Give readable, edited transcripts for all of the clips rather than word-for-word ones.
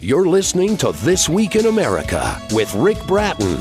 You're listening to This Week in America with Rick Bratton.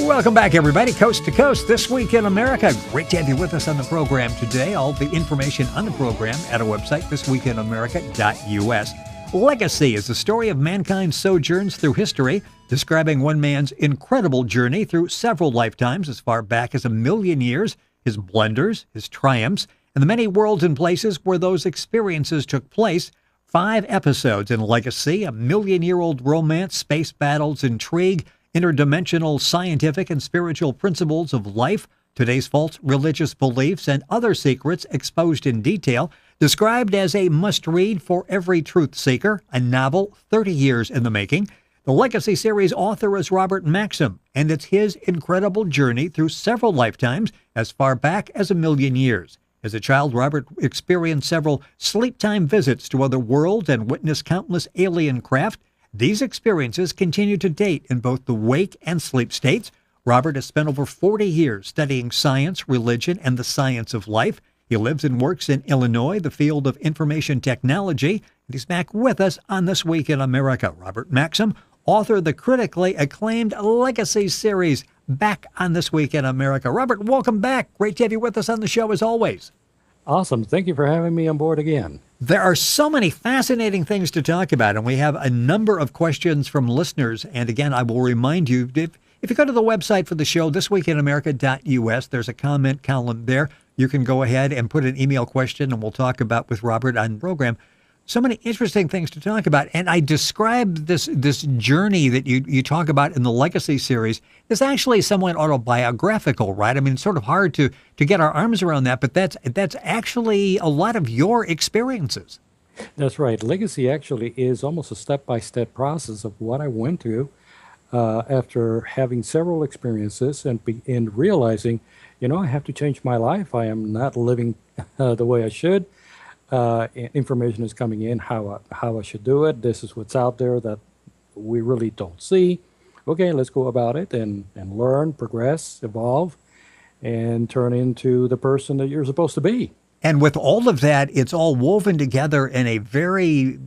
Welcome back, everybody, coast to coast, This Week in America. Great to have you with us on the program today. All the information on the program at our website, thisweekinamerica.us. Legacy is the story of mankind's sojourns through history, describing one man's incredible journey through several lifetimes as far back as 1,000,000 years, his blunders, his triumphs, and the many worlds and places where those experiences took place. 5 episodes in Legacy, a 1,000,000-year-old romance, space battles, intrigue, interdimensional scientific and spiritual principles of life, today's false religious beliefs, and other secrets exposed in detail, described as a must-read for every truth seeker, a novel 30 years in the making. The Legacy series author is Robert Maxxim, and it's his incredible journey through several lifetimes as far back as 1,000,000 years. As a child, Robert experienced several sleep-time visits to other worlds and witnessed countless alien craft. These experiences continue to date in both the wake and sleep states. Robert has spent over 40 years studying science, religion, and the science of life. He lives and works in Illinois, the field of information technology, and he's back with us on This Week in America. Robert Maxxim, author of the critically acclaimed Legacy series, back on This Week in America. Robert, welcome back. Great to have you with us on the show as always. Awesome. Thank you for having me on board again. There are so many fascinating things to talk about, and we have a number of questions from listeners. And again, I will remind you, if you go to the website for the show, thisweekinamerica.us, there's a comment column there. You can go ahead and put an email question, and we'll talk about with Robert on the program. So many interesting things to talk about. And I described this journey that you talk about in the Legacy series. It's actually somewhat autobiographical, right? I mean, it's sort of hard to get our arms around that, but that's actually a lot of your experiences. That's right. Legacy actually is almost a step-by-step process of what I went through after having several experiences and realizing, I have to change my life. I am not living the way I should. Information is coming in how I should do it. This is what's out there that we really don't see. Okay, let's go about it and learn, progress, evolve, and turn into the person that you're supposed to be. And with all of that, it's all woven together in a very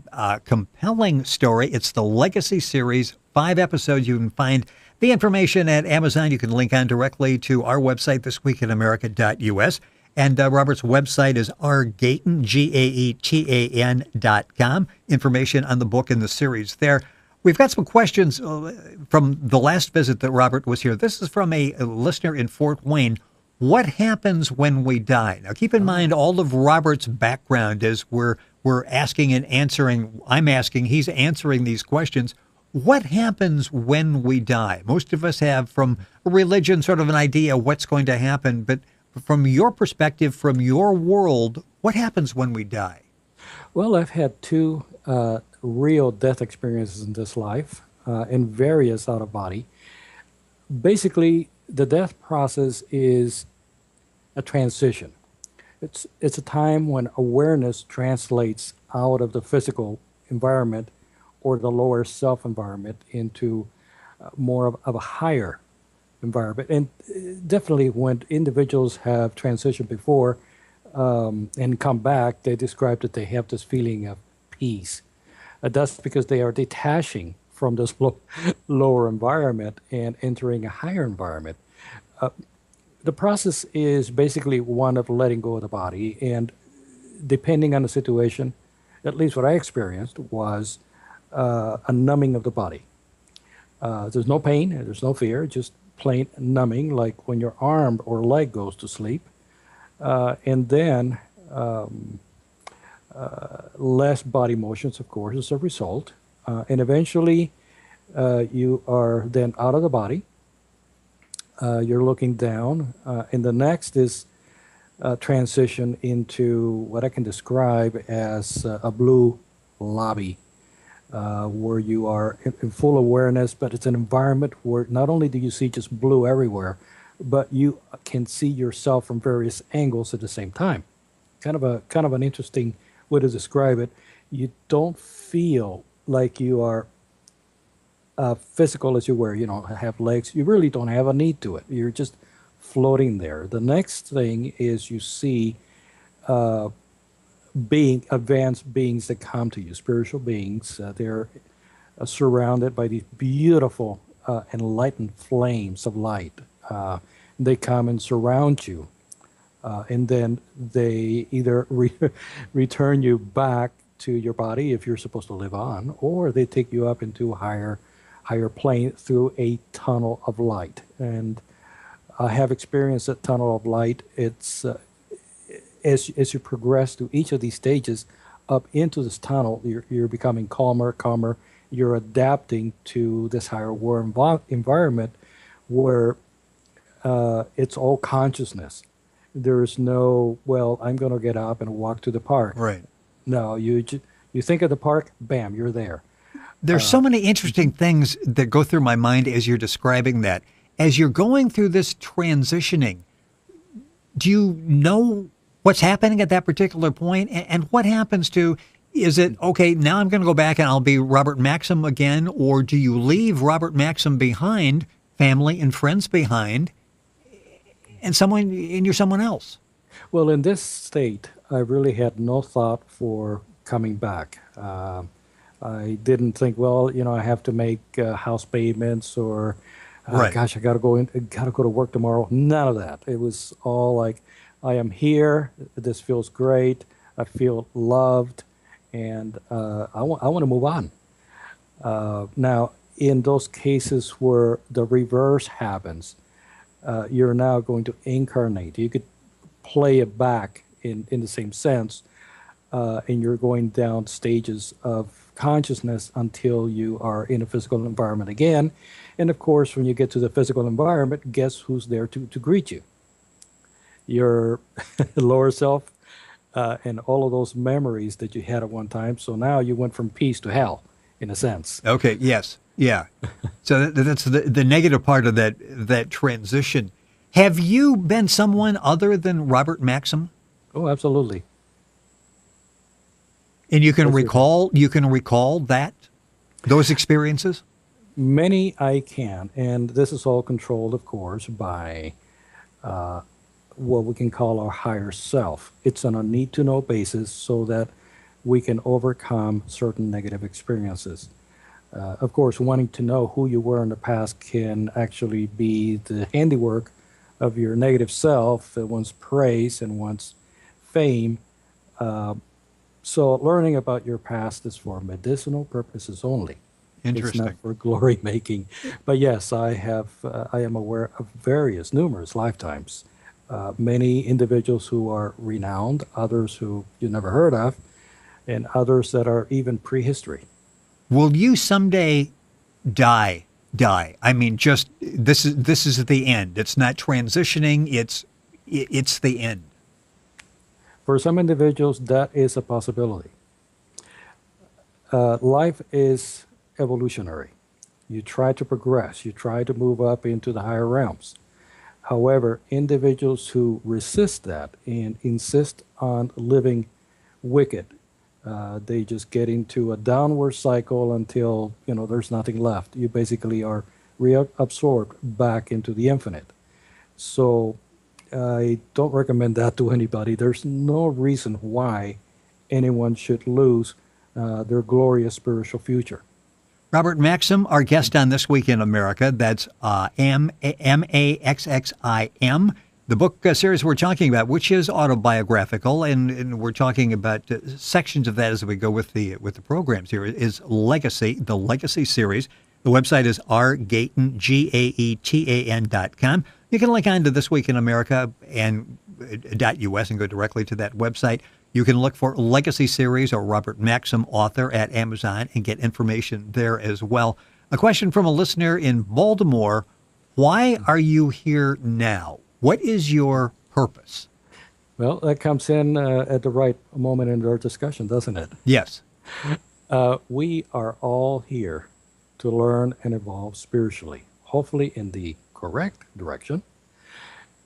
compelling story. It's the Legacy series, 5 episodes. You can find the information at Amazon. You can link on directly to our website, thisweekinamerica.us. And Robert's website is rgaetan, GAETAN.com. Information on the book and the series there. We've got some questions from the last visit that Robert was here. This is from a listener in Fort Wayne. What happens when we die? Now, keep in mind all of Robert's background as we're asking and answering. I'm asking, he's answering these questions. What happens when we die? Most of us have, from religion, sort of an idea what's going to happen, but from your perspective, from your world, what happens when we die? Well, I've had 2 real death experiences in this life, and various out of body. Basically, the death process is a transition. It's a time when awareness translates out of the physical environment or the lower self environment into more of a higher environment. And definitely when individuals have transitioned before and come back, they describe that they have this feeling of peace. That's because they are detaching from this lower environment and entering a higher environment. The process is basically one of letting go of the body, and depending on the situation, at least what I experienced was a numbing of the body. There's no pain, there's no fear, just plain numbing, like when your arm or leg goes to sleep, and then less body motions, of course, as a result, and eventually you are then out of the body. You're looking down, and the next is transition into what I can describe as a blue lobby, where you are in full awareness, but it's an environment where not only do you see just blue everywhere, but you can see yourself from various angles at the same time. Kind of an interesting way to describe it. You don't feel like you are physical as you were, have legs. You really don't have a need to it. You're just floating there. The next thing is you see advanced beings that come to you, spiritual beings. They're surrounded by these beautiful enlightened flames of light. They come and surround you, and then they either return you back to your body if you're supposed to live on, or they take you up into a higher plane through a tunnel of light. And I have experienced that tunnel of light. It's as you progress through each of these stages up into this tunnel, you're becoming calmer. You're adapting to this higher world environment where it's all consciousness. There's no, well, I'm going to get up and walk to the park. Right. No, you think of the park, bam, you're there. There's so many interesting things that go through my mind as you're describing that. As you're going through this transitioning, do you know what's happening at that particular point? And what happens to, is it, okay, now I'm going to go back and I'll be Robert Maxxim again, or do you leave Robert Maxxim behind, family and friends behind, and you're someone else? Well, in this state, I really had no thought for coming back. I didn't think, well, I have to make house payments, or Right. gosh, I got to go to work tomorrow. None of that. It was all like, I am here. This feels great. I feel loved, and I want to move on. Now, in those cases where the reverse happens, you're now going to incarnate. You could play it back in the same sense, and you're going down stages of consciousness until you are in a physical environment again. And of course, when you get to the physical environment, guess who's there to greet you? Your lower self, and all of those memories that you had at one time. So now you went from peace to hell, in a sense. Okay, yes, yeah. So that's the negative part of that transition. Have you been someone other than Robert Maxxim? Oh, absolutely. And you can recall those experiences? Many I can, and this is all controlled, of course, by what we can call our higher self. It's on a need-to-know basis so that we can overcome certain negative experiences. Of course, wanting to know who you were in the past can actually be the handiwork of your negative self that wants praise and wants fame. So learning about your past is for medicinal purposes only. Interesting. It's not for glory making. But yes, I am aware of numerous lifetimes. Many individuals who are renowned, others who you never heard of, and others that are even prehistory. Will you someday die? I mean, just this is the end. It's not transitioning. It's the end. For some individuals, that is a possibility. Life is evolutionary. You try to progress. You try to move up into the higher realms. However, individuals who resist that and insist on living wicked, they just get into a downward cycle until there's nothing left. You basically are reabsorbed back into the infinite. So I don't recommend that to anybody. There's no reason why anyone should lose their glorious spiritual future. Robert Maxxim, our guest on This Week in America. That's Maxxim. The book series we're talking about, which is autobiographical, and we're talking about sections of that as we go with the programs here, is Legacy, the Legacy series. The website is rgaetan, GAETAN.com. You can link on to This Week in America and .us and go directly to that website. You can look for Legacy Series or Robert Maxxim, author, at Amazon and get information there as well. A question from a listener in Baltimore. Why are you here now? What is your purpose? Well, that comes in at the right moment in our discussion, doesn't it? Yes. We are all here to learn and evolve spiritually, hopefully in the correct direction.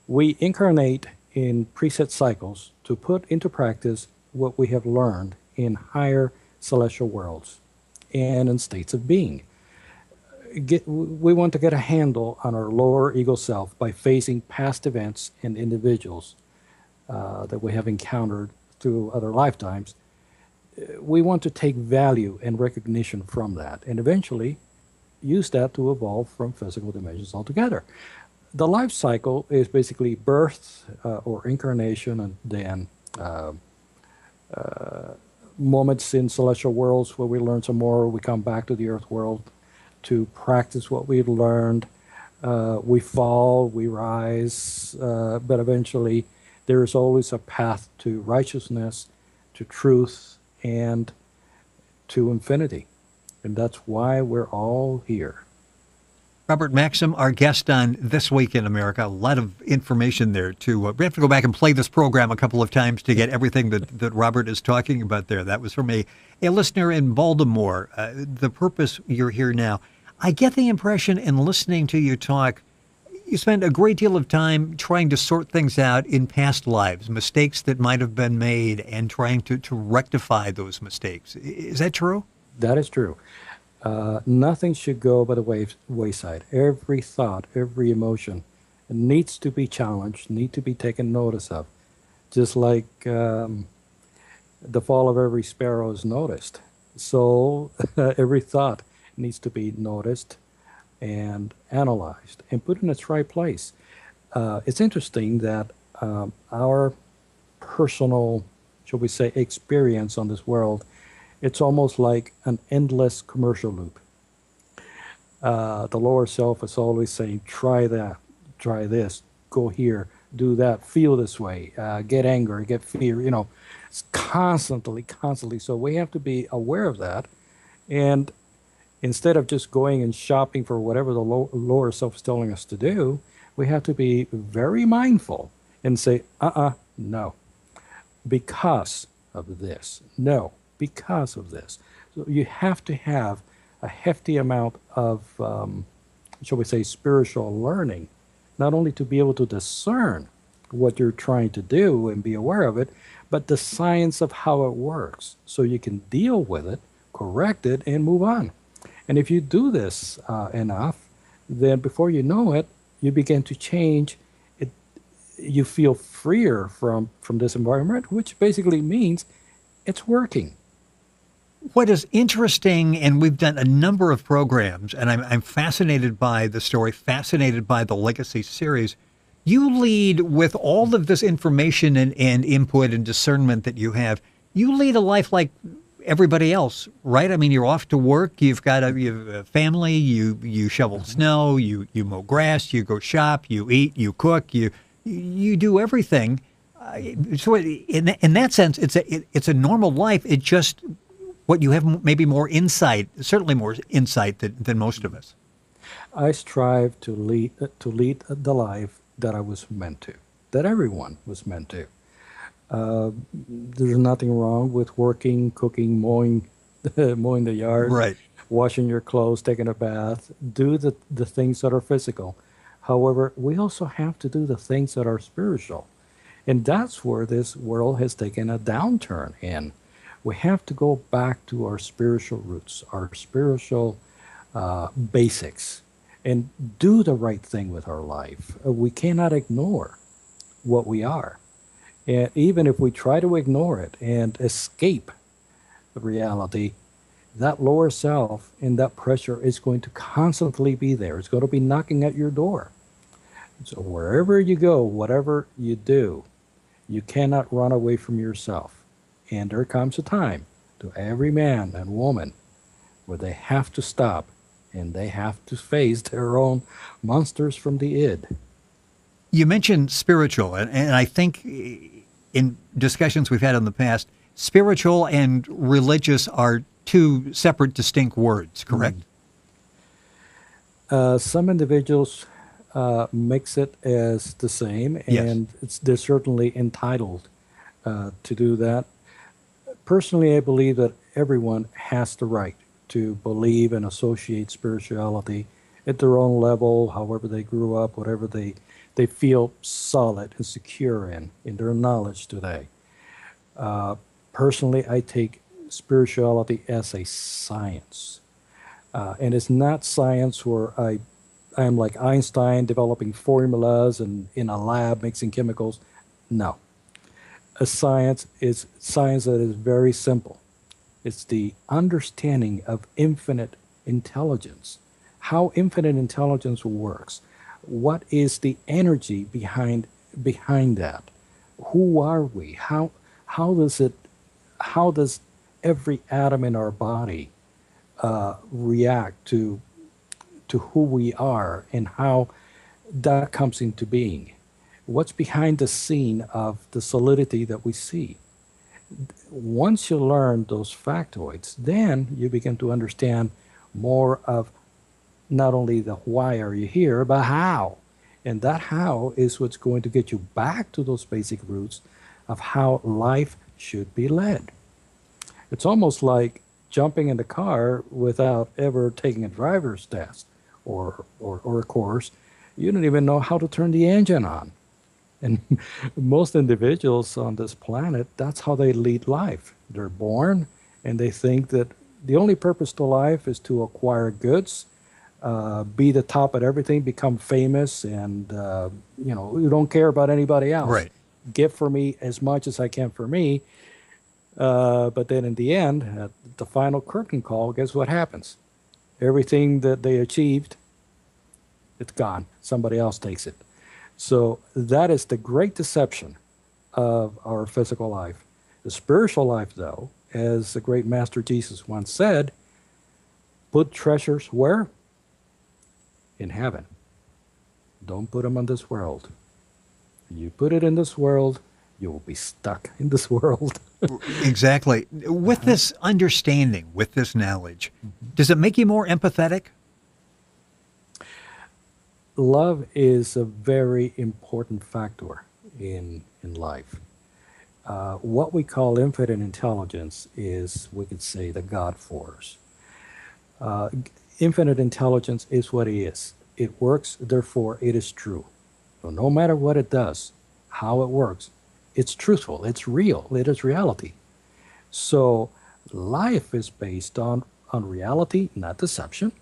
We incarnate in preset cycles to put into practice what we have learned in higher celestial worlds and in states of being. We want to get a handle on our lower ego self by facing past events and individuals that we have encountered to other lifetimes, we want to take value and recognition from that and eventually use that to evolve from physical dimensions altogether. The life cycle is basically birth or incarnation, and then moments in celestial worlds where we learn some more. We come back to the earth world to practice what we've learned. We fall, we rise, but eventually there is always a path to righteousness, to truth, and to infinity. And that's why we're all here. Robert Maxxim, our guest on This Week in America. A lot of information there, too. We have to go back and play this program a couple of times to get everything that Robert is talking about there. That was from a listener in Baltimore. The purpose you're here now. I get the impression in listening to you talk, you spend a great deal of time trying to sort things out in past lives, mistakes that might have been made, and trying to rectify those mistakes. Is that true? That is true. Nothing should go by the wayside. Every thought, every emotion needs to be challenged, need to be taken notice of. Just like the fall of every sparrow is noticed. So every thought needs to be noticed and analyzed and put in its right place. It's interesting that our personal, shall we say, experience on this world, it's almost like an endless commercial loop. The lower self is always saying, try that, try this, go here, do that, feel this way, get anger, get fear, it's constantly. So we have to be aware of that. And instead of just going and shopping for whatever the lower self is telling us to do, we have to be very mindful and say, no, because of this. No, because of this. So you have to have a hefty amount of, shall we say, spiritual learning, not only to be able to discern what you're trying to do and be aware of it, but the science of how it works so you can deal with it, correct it, and move on. And if you do this enough, then before you know it, you begin to change. You feel freer from this environment, which basically means it's working. What is interesting, and we've done a number of programs, and I'm fascinated by the story, fascinated by the Legacy series. You lead with all of this information and input and discernment that you have. You lead a life like everybody else, right? I mean, you're off to work. You have a family. You shovel snow. You mow grass. You go shop. You eat. You cook. You do everything. So in that sense, it's a normal life. It just what you have maybe more insight, certainly more insight than most of us. I strive to lead the life that I was meant to, that everyone was meant to. There's nothing wrong with working, cooking, mowing the yard, right, washing your clothes, taking a bath. Do the things that are physical. However, we also have to do the things that are spiritual. And that's where this world has taken a downturn in. We have to go back to our spiritual roots, our spiritual basics, and do the right thing with our life. We cannot ignore what we are. And even if we try to ignore it and escape the reality, that lower self and that pressure is going to constantly be there. It's going to be knocking at your door. So wherever you go, whatever you do, you cannot run away from yourself. And there comes a time to every man and woman where they have to stop and they have to face their own monsters from the id. You mentioned spiritual, and I think in discussions we've had in the past, spiritual and religious are two separate, distinct words, correct? Some individuals mix it as the same, and yes, they're certainly entitled to do that. Personally, I believe that everyone has the right to believe and associate spirituality at their own level, however they grew up, whatever they feel solid and secure in their knowledge today. Personally, I take spirituality as a science. And it's not science where I am like Einstein developing formulas and in a lab mixing chemicals. No. A science is science that is very simple. It's the understanding of infinite intelligence, how infinite intelligence works. What is the energy behind that? Who are we? How does it how does every atom in our body react to who we are and how that comes into being? What's behind the scene of the solidity that we see? Once you learn those factoids, then you begin to understand more of not only the why are you here, but how. And that how is what's going to get you back to those basic roots of how life should be led. It's almost like jumping in the car without ever taking a driver's test or a course. You don't even know how to turn the engine on. And most individuals on this planet, that's how they lead life. They're born and they think that the only purpose to life is to acquire goods, be the top at everything, become famous, and you don't care about anybody else. Right. Give for me as much as I can for me. But then in the end, at the final curtain call, guess what happens? Everything that they achieved, it's gone. Somebody else takes it. So that is the great deception of our physical life. The spiritual life, though, as the great Master Jesus once said, put treasures where? In heaven. Don't put them in this world. You put it in this world, you will be stuck in this world. Exactly. With this understanding, with this knowledge, does it make you more empathetic? Love is a very important factor in life. What we call infinite intelligence is, we could say, the God force. Infinite intelligence is what it is. It works, therefore it is true. So no matter what it does, how it works, it's truthful, it's real, it is reality. So life is based on reality, not deception.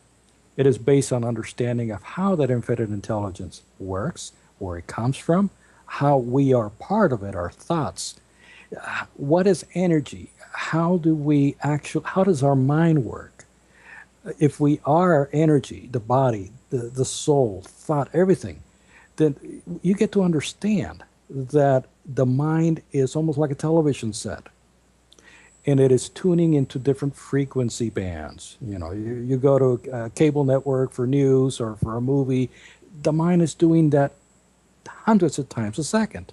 It is based on understanding of how that infinite intelligence works, where it comes from, how we are part of it, our thoughts. What is energy? How does our mind work? If we are energy, the body, the soul, thought, everything, then you get to understand that the mind is almost like a television set. And it is tuning into different frequency bands. You go to a cable network for news or for a movie, the mind is doing that hundreds of times a second.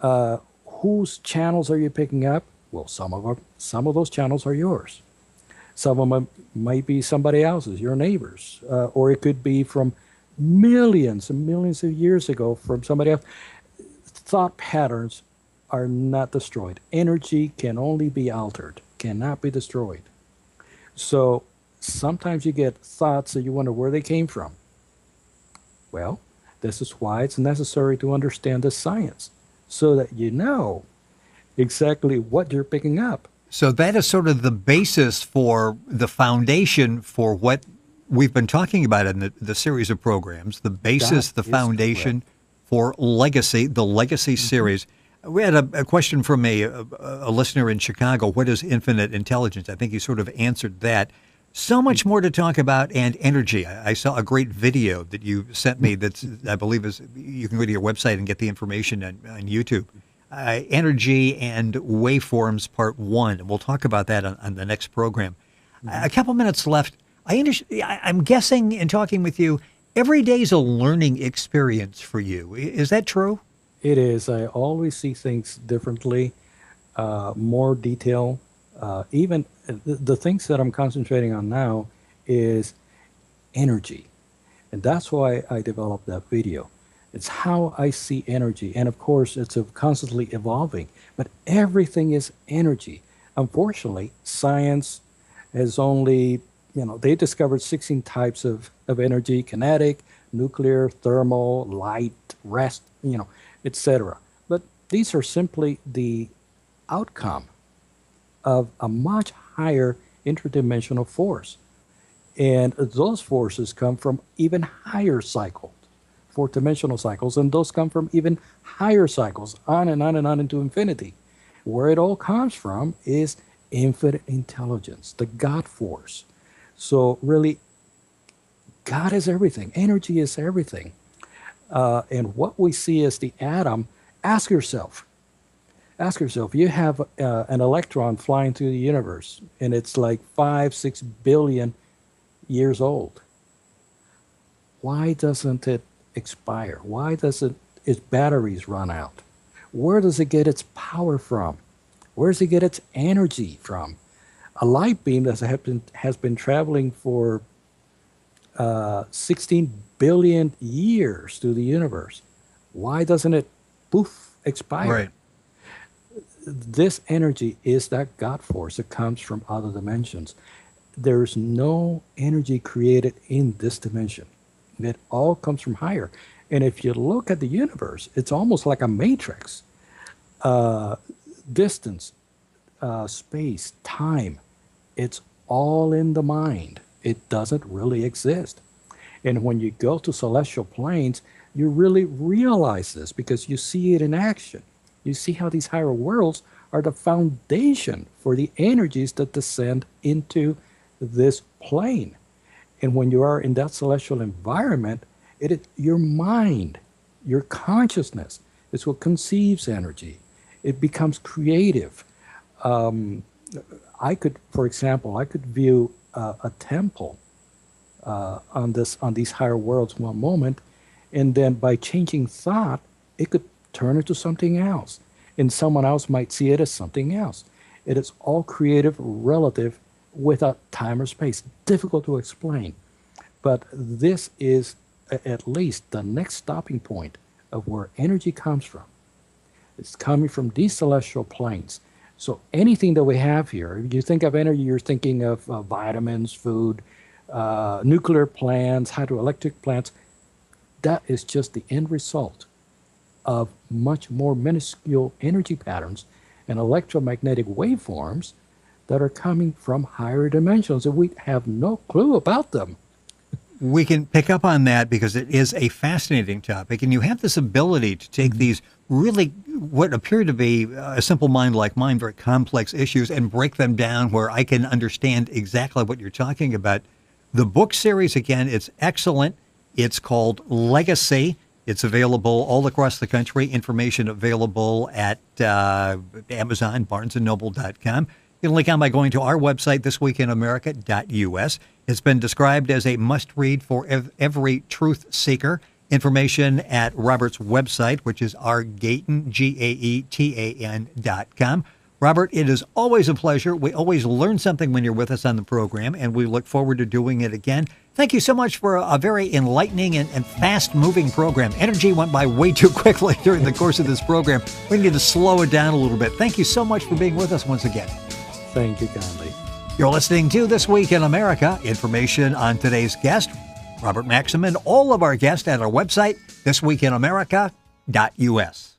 Whose channels are you picking up? Well, some of those channels are yours. Some of them might be somebody else's, your neighbors, or it could be from millions and millions of years ago from somebody else. Thought patterns are not destroyed. Energy can only be altered, cannot be destroyed. So sometimes you get thoughts that you wonder where they came from. Well, this is why it's necessary to understand the science so that you know exactly what you're picking up. So that is sort of the basis for the foundation for what we've been talking about in the series of programs, the basis, the foundation for Legacy, the Legacy series. We had a question from a listener in Chicago. What is infinite intelligence? I think you sort of answered that. So much more to talk about, and energy. I saw a great video that you sent me that's, I believe, you can go to your website and get the information on YouTube. Energy and waveforms, part 1. We'll talk about that on the next program. A couple minutes left. I'm guessing in talking with you, every day is a learning experience for you. Is that true? It is. I always see things differently, more detail. Even the things that I'm concentrating on now is energy. And that's why I developed that video. It's how I see energy. And of course, it's constantly evolving. But everything is energy. Unfortunately, science has only, they discovered 16 types of energy: kinetic, nuclear, thermal, light, rest, etc. But these are simply the outcome of a much higher interdimensional force. And those forces come from even higher cycles, fourth dimensional cycles, and those come from even higher cycles, on and on and on into infinity. Where it all comes from is infinite intelligence, the God force. So really, God is everything. Energy is everything. And what we see as the atom, ask yourself, you have an electron flying through the universe, and it's like 5-6 billion years old. Why doesn't it expire? Why doesn't its batteries run out? Where does it get its power from? Where does it get its energy from? A light beam that has been traveling for 16 billion years through the universe. Why doesn't it, expire? Right. This energy is that God force that comes from other dimensions. There's no energy created in this dimension. It all comes from higher. And if you look at the universe, it's almost like a matrix. Distance, space, time, it's all in the mind. It doesn't really exist. And when you go to celestial planes, you really realize this because you see it in action. You see how these higher worlds are the foundation for the energies that descend into this plane. And when you are in that celestial environment, your mind, your consciousness is what conceives energy. It becomes creative. For example, I could view a temple on these higher worlds one moment, and then by changing thought, it could turn into something else, and someone else might see it as something else. It is all creative, relative, without time or space. Difficult to explain, but this is at least the next stopping point of where energy comes from. It's coming from these celestial planes. So anything that we have here, if you think of energy, you're thinking of vitamins, food, nuclear plants, hydroelectric plants. That is just the end result of much more minuscule energy patterns and electromagnetic waveforms that are coming from higher dimensions, and we have no clue about them. We can pick up on that because it is a fascinating topic, and you have this ability to take these really what appear to be a simple mind like mine, very complex issues, and break them down where I can understand exactly what you're talking about. The book series, again, it's excellent. It's called Legacy. It's available all across the country. Information available at Amazon, BarnesandNoble.com. You can link on by going to our website, thisweekinamerica.us. It's been described as a must-read for every truth seeker. Information at Robert's website, which is rgaetan, GAETAN.com. Robert, it is always a pleasure. We always learn something when you're with us on the program, and we look forward to doing it again. Thank you so much for a very enlightening and fast-moving program. Energy went by way too quickly during the course of this program. We need to slow it down a little bit. Thank you so much for being with us once again. Thank you kindly. You're listening to This Week in America. Information on today's guest, Robert Maxxim, and all of our guests at our website, thisweekinamerica.us.